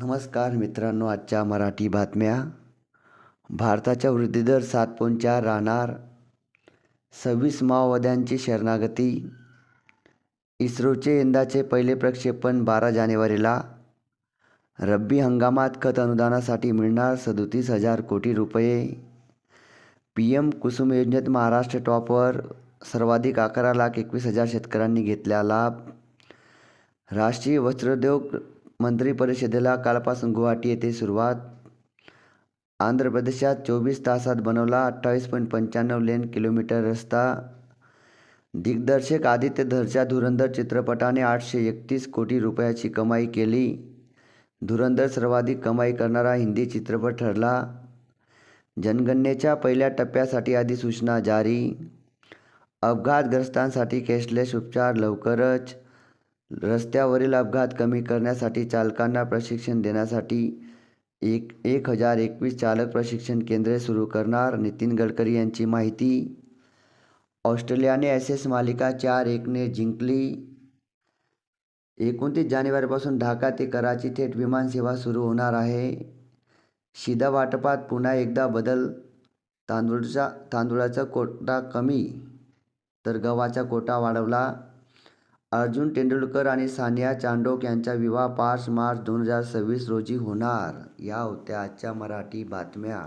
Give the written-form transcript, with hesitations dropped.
नमस्कार मित्रांनो, आजच्या मराठी बातम्या. भारताचा वृद्धिदर 7.4 राहणार. 26 माओवाद्यांची शरणागती. इस्रोचे यंदाचे पहिले प्रक्षेपण 12 जानेवारीला. रब्बी हंगामात खत अनुदानासाठी मिळणार 37,000 कोटी रुपये. PM कुसुम योजनेत महाराष्ट्र टॉपवर. सर्वाधिक 11,21,000 शेतकऱ्यांनी घेतला लाभ. राष्ट्रीय वस्त्रोद्योग मंत्री परिषदेला कालपासून गुवाहाटी येथे सुरुवात. आंध्र प्रदेशात 24 तासात बनवला 28.95 लेन किलोमीटर रस्ता. दिग्दर्शक आदित्य धरच्या धुरंधर चित्रपटाने 831 कोटी रुपयाची कमाई केली. धुरंधर सर्वाधिक कमाई करणारा हिंदी चित्रपट ठरला. जनगणनेच्या पहिल्या टप्प्यासाठी अधिसूचना जारी. अपघातग्रस्तांसाठी कॅशलेस उपचार लवकरच. रस्त्यावरील अपघात कमी करण्यासाठी चालकांना प्रशिक्षण देण्यासाठी 1021 चालक प्रशिक्षण केंद्रे सुरू करणार. नितीन गडकरी यांची माहिती. ऑस्ट्रेलियाने ॲशेस मालिका 4-1ने जिंकली. 29 जानेवारीपासून ढाका ते कराची थेट विमानसेवा सुरू होणार आहे. शिधावाटपात पुन्हा एकदा बदल. तांदूळाचा कोटा कमी तर गव्हाचा कोटा वाढवला. अर्जुन तेंडुलकर आणि सानिया चांडोक यांचा विवाह 5 मार्च 2026 रोजी होणार. या होत्या आजच्या मराठी बातम्या.